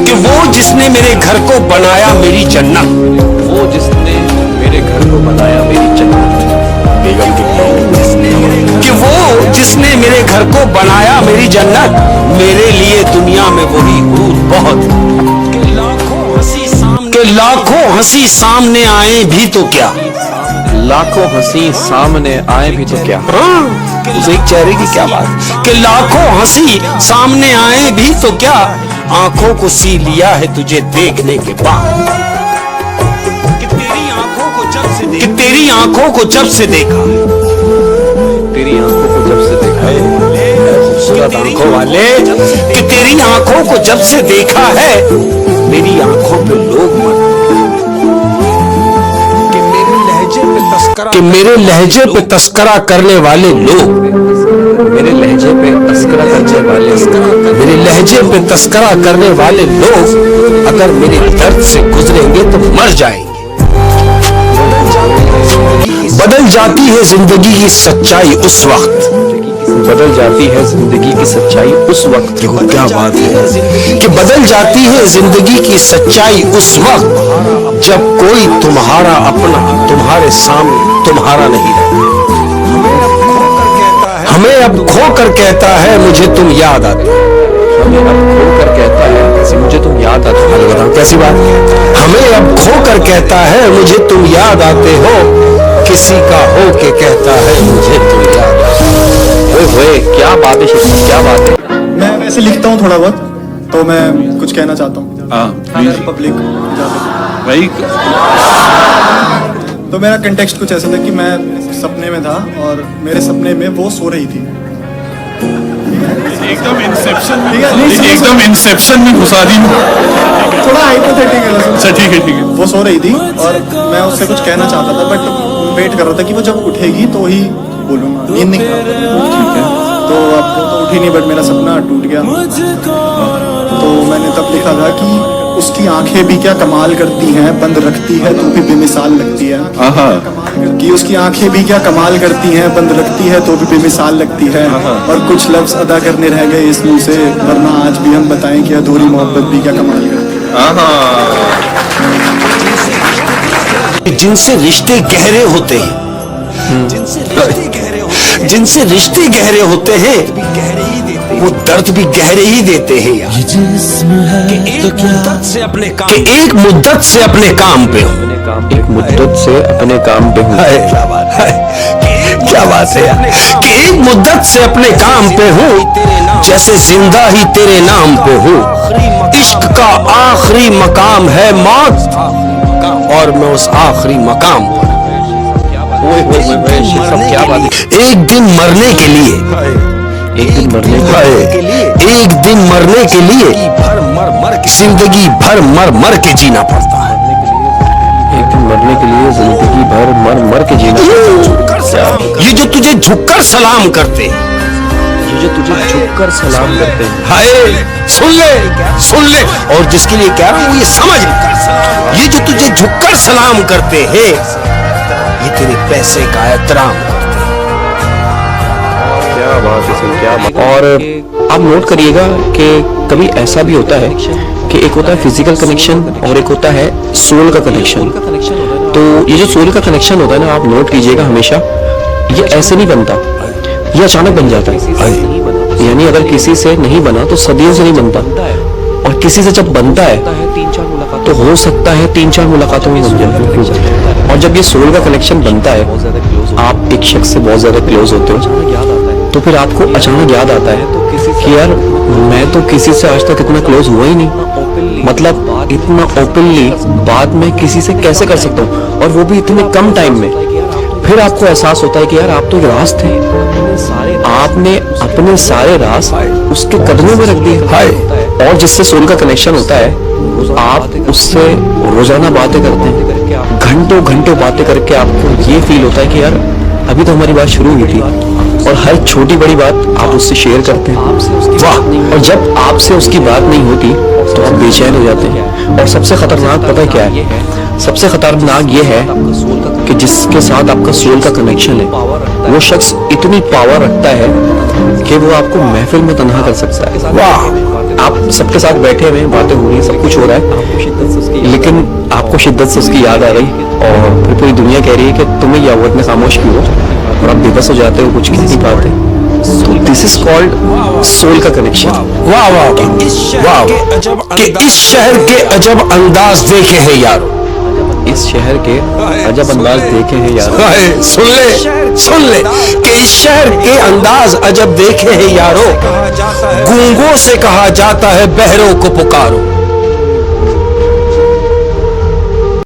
कि वो जिसने मेरे घर को बनाया मेरी जन्नत, वो जिसने मेरे घर को बनाया मेरी जन्नत। बेगम कि वो जिसने मेरे घर को बनाया मेरी जन्नत, मेरे लिए दुनिया में वही दूर बहुत। कि लाखों हंसी सामने आए भी तो क्या, लाखों हंसी सामने आए भी तो क्या। उस एक चेहरे की क्या बात। कि लाखों हंसी सामने आए भी तो क्या, आंखों को सी लिया है तुझे देखने के बाद। कि तेरी आंखों को जब से देखा, तेरी आंखों को जब से देखा, तेरी आंखों को जब से देखा है, खूबसूरत आंखों वाले, कि तेरी आंखों को जब से देखा है, मेरी आंखों पे लोग मरते। कि मेरे लहजे पे तस्करा करने वाले लोग, मेरे लहजे पे तस्करा करने वाले, मेरे लहजे पे तस्करा करने वाले लोग अगर मेरे दर्द से गुजरेंगे तो मर जाएंगे। बदल जाती है जिंदगी की सच्चाई उस वक्त, बदल जाती है जिंदगी की सच्चाई उस वक्त। क्या बात है। कि बदल जाती है जिंदगी की सच्चाई उस वक्त जब कोई तुम्हारा अपना तुम्हारे सामने तुम्हारा नहीं रहता। हमें अब खोकर कहता है मुझे तुम याद आते हो। हमें अब खोकर कहता है मुझे तुम याद आते हो। बताओ कैसी बात। हमें अब खोकर कहता है मुझे तुम याद आते हो, किसी का हो के कहता है मुझे तुम याद आते हो। ओए क्या बात है शिक्षक, क्या बात है। मैं वैसे लिखता हूँ थोड़ा बहुत, तो मैं कुछ कहना चाहता हूँ पब्लिक भाई। तो मेरा कंटेक्स्ट कुछ ऐसा था कि मैं सपने में था और मेरे सपने में वो सो रही थी। एकदम इंसेप्शन ठीक है, नहीं, एकदम इंसेप्शन में घुसा दी। थोड़ा हाइपोथेटिकल है। अच्छा ठीक है ठीक है। वो सो रही थी और मैं उससे कुछ कहना चाहता था, बट वेट कर रहा था कि वो जब उठेगी तो ही बोलूँगा, नींद नहीं ठीक है। तो अब वो तो उठी नहीं, बट मेरा सपना टूट गया। तो मैंने तब लिखा था कि उसकी आंखें भी क्या कमाल करती हैं, बंद रखती है तो भी बेमिसाल लगती है। कि उसकी आंखें भी क्या कमाल करती हैं, बंद रखती है तो भी बेमिसाल लगती है। और कुछ लफ्ज अदा करने रह गए इस मुंह से, वरना आज भी हम बताएं कि अधूरी मोहब्बत भी क्या कमाल करती है। जिनसे रिश्ते गहरे होते हैं, जिनसे रिश्ते गहरे होते हैं, वो दर्द भी गहरे ही देते हैं यार। कि एक मुद्दत से अपने काम, कि एक मुद्दत से अपने काम पे हूँ, एक मुद्दत से अपने काम पे हूँ। क्या बात है, क्या बात है यार। कि एक मुद्दत से अपने काम पे हूँ, जैसे जिंदा ही तेरे नाम पे हूँ। इश्क का आखिरी मकाम है मौत, और मैं उस आखिरी मकाम पर। क्या बात है। एक दिन मरने के लिए, एक दिन मरने के लिए, एक दिन मरने के लिए जिंदगी भर मर मर के जीना पड़ता है। एक दिन मरने के लिए जिंदगी भर मर मर के जीना पड़ता है। ये जो तुझे झुककर सलाम करते हैं, ये जो तुझे झुककर सलाम करते हैं, हाय सुन ले, और जिसके लिए कह रहा हूँ वो ये समझ ले। ये जो तुझे झुककर सलाम करते हैं, ये तेरे पैसे का एहतराम करते हैं। क्या बात है सर, क्या बात। और आप नोट करिएगा कि कभी ऐसा भी होता है कि एक होता है फिजिकल कनेक्शन और एक होता है सोल का कनेक्शन। तो ये जो सोल का कनेक्शन होता है ना, आप नोट कीजिएगा हमेशा, ये ऐसे नहीं बनता, ये अचानक बन जाता है। यानी अगर किसी से नहीं बना तो सदियों से नहीं बनता, और किसी से जब बनता है तो हो सकता है 3-4 मुलाकातों में बन जाए। और जब ये सोल का कनेक्शन बनता है, आप एक शख्स से बहुत ज्यादा क्लोज होते हो, तो फिर आपको अचानक याद आता है कि यार मैं तो किसी से आज तक इतना क्लोज हुआ ही नहीं। मतलब इतना ओपनली बात मैं किसी से कैसे कर सकता हूँ, और वो भी इतने कम टाइम में। फिर आपको एहसास होता है कि यार आप तो एक राज थे, आपने अपने सारे राज उसके कदमों में रख दिए। और जिससे सोल का कनेक्शन होता है, आप उससे रोजाना बातें करते हैं, घंटों घंटों बातें करके आपको ये फील होता है कि यार अभी तो हमारी बात शुरू हुई थी, और हर छोटी बड़ी बात आप उससे शेयर करते हैं। वाह। और जब आपसे उसकी बात नहीं होती तो आप बेचैन हो जाते हैं। और सबसे खतरनाक पता है क्या है? सबसे खतरनाक ये है कि जिसके साथ आपका सोल का कनेक्शन है, वो शख्स इतनी पावर रखता है कि वो आपको महफिल में तन्हा कर सकता है। वाह। आप सबके साथ बैठे हुए हैं, बातें हो रही हैं, सब कुछ हो रहा है, लेकिन आपको शिद्दत से उसकी याद आ रही और फिर पूरी दुनिया कह रही है कि तुम्हें या वो इतने खामोश क्यों हो, और आप बेबस हो जाते हो, कुछ कह नहीं पाते। तो दिस इज कॉल्ड सोल का कनेक्शन। वाह वाह वाह, कि इस शहर के अजब अंदाज देखे हैं यारो, इस शहर के अजब अंदाज देखे हैं यार। हाय, सुन ले कि इस शहर के अंदाज अजब देखे हैं यारो, गूंगों से कहा जाता है बहरों को पुकारो।